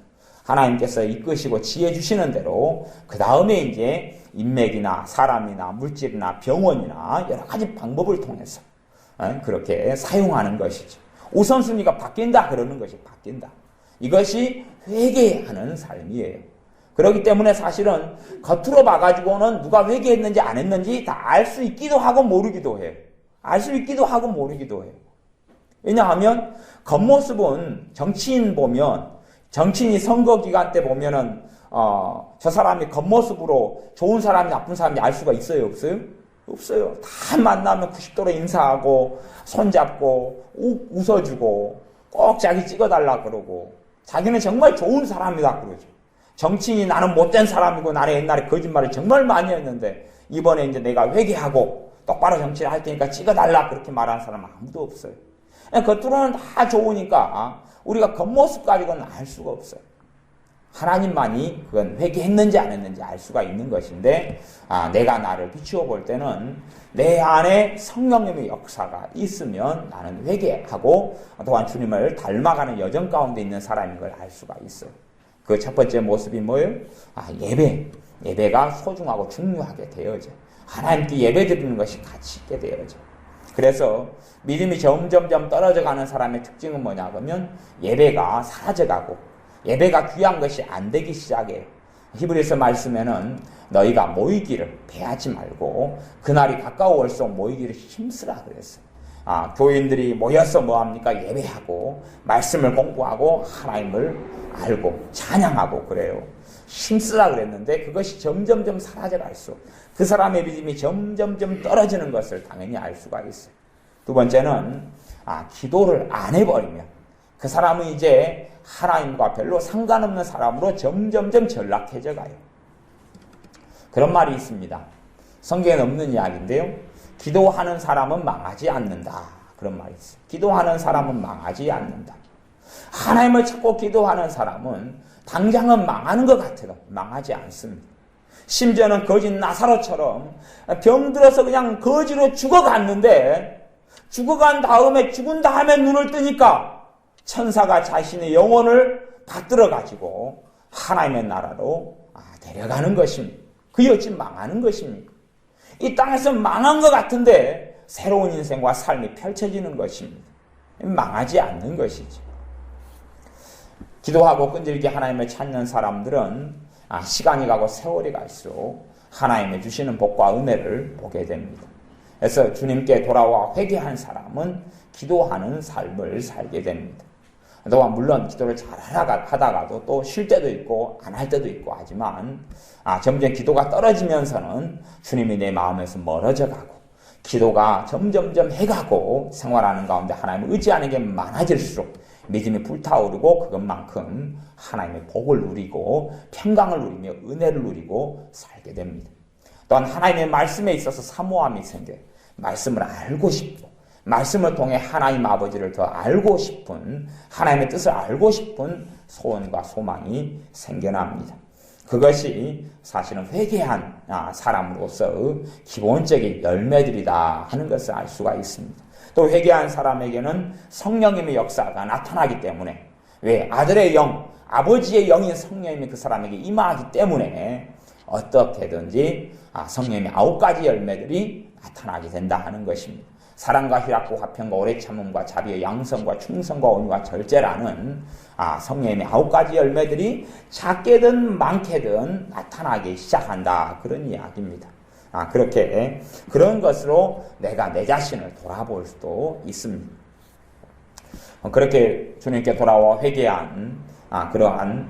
하나님께서 이끄시고 지혜 주시는 대로 그 다음에 이제 인맥이나 사람이나 물질이나 병원이나 여러 가지 방법을 통해서 그렇게 사용하는 것이죠. 우선순위가 바뀐다 그러는 것이 바뀐다. 이것이 회개하는 삶이에요. 그렇기 때문에 사실은 겉으로 봐가지고는 누가 회개했는지 안 했는지 다 알 수 있기도 하고 모르기도 해요. 알 수 있기도 하고 모르기도 해요. 왜냐하면 겉모습은 정치인 보면, 정치인이 선거 기간 때 보면은 저 사람이 겉모습으로 좋은 사람이 나쁜 사람이 알 수가 있어요, 없어요? 없어요. 다 만나면 90도로 인사하고 손잡고 웃어주고 꼭 자기 찍어달라 그러고 자기는 정말 좋은 사람이다 그러죠. 정치인이 나는 못된 사람이고 나는 옛날에 거짓말을 정말 많이 했는데 이번에 이제 내가 회개하고 똑바로 정치를 할 테니까 찍어달라 그렇게 말하는 사람은 아무도 없어요. 겉으로는 다 좋으니까 우리가 겉모습 가지고는 알 수가 없어요. 하나님만이 그건 회개했는지 안 했는지 알 수가 있는 것인데 내가 나를 비추어 볼 때는 내 안에 성령님의 역사가 있으면 나는 회개하고 또한 주님을 닮아가는 여정 가운데 있는 사람인 걸 알 수가 있어요. 그 첫 번째 모습이 뭐예요? 예배가 소중하고 중요하게 되어져. 하나님께 예배 드리는 것이 가치 있게 되어져. 그래서 믿음이 점점점 떨어져가는 사람의 특징은 뭐냐 그러면 예배가 사라져가고 예배가 귀한 것이 안 되기 시작해요. 히브리서 말씀에는 너희가 모이기를 배하지 말고 그날이 가까워올수록 모이기를 힘쓰라 그랬어요. 교인들이 모여서 뭐합니까? 예배하고 말씀을 공부하고 하나님을 알고 찬양하고 그래요. 힘쓰라 그랬는데 그것이 점점점 사라져갈수록 그 사람의 믿음이 점점점 떨어지는 것을 당연히 알 수가 있어요. 두 번째는 기도를 안 해버리면 그 사람은 이제 하나님과 별로 상관없는 사람으로 점점점 전락해져 가요. 그런 말이 있습니다. 성경에 없는 이야기인데요. 기도하는 사람은 망하지 않는다. 그런 말이 있어요. 기도하는 사람은 망하지 않는다. 하나님을 찾고 기도하는 사람은 당장은 망하는 것 같아도 망하지 않습니다. 심지어는 거짓 나사로처럼 병들어서 그냥 거지로 죽어갔는데 죽어간 다음에 죽은 다음에 눈을 뜨니까 천사가 자신의 영혼을 받들어 가지고 하나님의 나라로 데려가는 것입니다. 그게 어찌 망하는 것입니까? 이 땅에서 망한 것 같은데 새로운 인생과 삶이 펼쳐지는 것입니다. 망하지 않는 것이죠. 기도하고 끈질기게 하나님을 찾는 사람들은 시간이 가고 세월이 갈수록 하나님의 주시는 복과 은혜를 보게 됩니다. 그래서 주님께 돌아와 회개한 사람은 기도하는 삶을 살게 됩니다. 또한 물론 기도를 잘 하다가도 또 쉴 때도 있고 안 할 때도 있고 하지만 점점 기도가 떨어지면서는 주님이 내 마음에서 멀어져 가고 기도가 점점점 해가고 생활하는 가운데 하나님을 의지하는 게 많아질수록 믿음이 불타오르고 그것만큼 하나님의 복을 누리고 평강을 누리며 은혜를 누리고 살게 됩니다. 또한 하나님의 말씀에 있어서 사모함이 생겨요. 말씀을 알고 싶고 말씀을 통해 하나님 아버지를 더 알고 싶은 하나님의 뜻을 알고 싶은 소원과 소망이 생겨납니다. 그것이 사실은 회개한 사람으로서 기본적인 열매들이다 하는 것을 알 수가 있습니다. 또 회개한 사람에게는 성령님의 역사가 나타나기 때문에 왜 아들의 영, 아버지의 영인 성령님이 그 사람에게 임하기 때문에 어떻게든지 성령님의 9가지 열매들이 나타나게 된다 하는 것입니다. 사랑과 희락과 화평과 오래 참음과 자비와 양성과 충성과 온유와 절제라는 성령님의 9가지 열매들이 작게든 많게든 나타나기 시작한다. 그런 이야기입니다. 그렇게 그런 것으로 내가 내 자신을 돌아볼 수도 있습니다. 그렇게 주님께 돌아와 회개한 그러한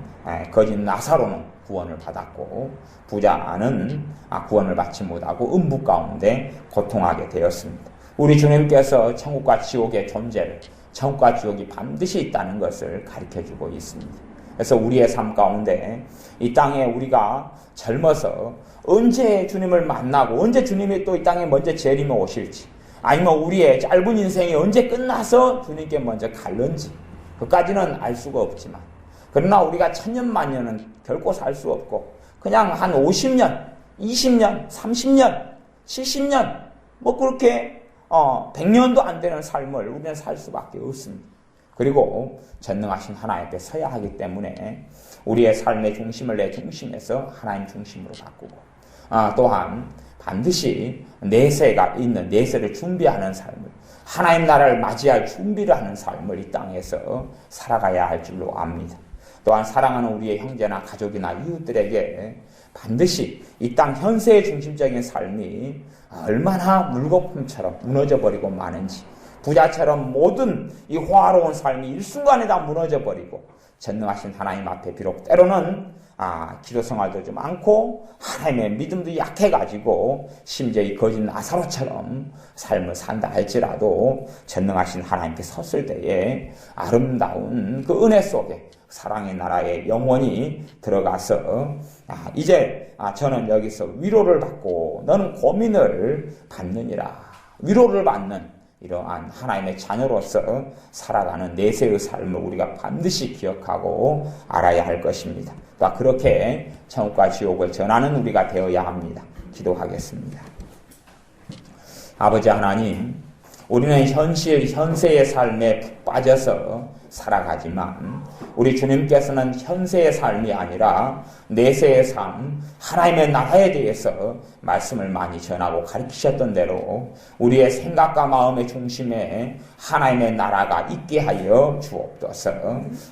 거짓 나사로는 구원을 받았고 부자는 구원을 받지 못하고 음부 가운데 고통하게 되었습니다. 우리 주님께서 천국과 지옥의 존재를 천국과 지옥이 반드시 있다는 것을 가르쳐주고 있습니다. 그래서 우리의 삶 가운데 이 땅에 우리가 젊어서 언제 주님을 만나고 언제 주님이 또 이 땅에 먼저 재림에 오실지 아니면 우리의 짧은 인생이 언제 끝나서 주님께 먼저 갈는지 그까지는 알 수가 없지만 그러나 우리가 천년만년은 결코 살 수 없고 그냥 한 50년, 20년, 30년, 70년 그렇게 100년도 안 되는 삶을 우리는 살 수밖에 없습니다. 그리고 전능하신 하나님 앞에 서야 하기 때문에 우리의 삶의 중심을 내 중심에서 하나님 중심으로 바꾸고 또한 반드시 내세가 있는 내세를 준비하는 삶을 하나님 나라를 맞이할 준비를 하는 삶을 이 땅에서 살아가야 할 줄로 압니다. 또한 사랑하는 우리의 형제나 가족이나 이웃들에게 반드시 이 땅 현세의 중심적인 삶이 얼마나 물거품처럼 무너져버리고 마는지, 부자처럼 모든 이 호화로운 삶이 일순간에 다 무너져버리고 전능하신 하나님 앞에 비록 때로는 기도 생활도 좀 많고 하나님의 믿음도 약해가지고 심지어 이 거짓 나사로처럼 삶을 산다 할지라도 전능하신 하나님께 섰을 때에 아름다운 그 은혜 속에 사랑의 나라에 영원히 들어가서 이제 저는 여기서 위로를 받고 너는 고민을 받느니라, 위로를 받는 이러한 하나님의 자녀로서 살아가는 내세의 삶을 우리가 반드시 기억하고 알아야 할 것입니다. 또 그렇게 천국과 지옥을 전하는 우리가 되어야 합니다. 기도하겠습니다. 아버지 하나님, 우리는 현세의 삶에 푹 빠져서 살아가지만 우리 주님께서는 현세의 삶이 아니라 내세의 삶, 하나님의 나라에 대해서 말씀을 많이 전하고 가르치셨던 대로 우리의 생각과 마음의 중심에 하나님의 나라가 있게 하여 주옵소서.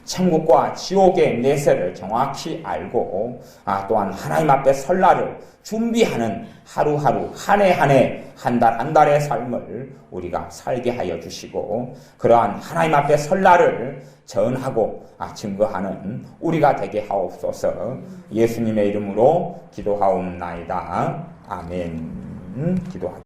천국과 지옥의 내세를 정확히 알고 또한 하나님 앞에 설 날을 준비하는 하루하루, 한 해 한 해, 한 달 한 달의 삶을 우리가 살게 하여 주시고 그러한 하나님 앞에 설 날을 전하고 증거하는 우리가 되게 하옵소서. 예수님의 이름으로 기도하옵나이다. 아멘. 기도합니다.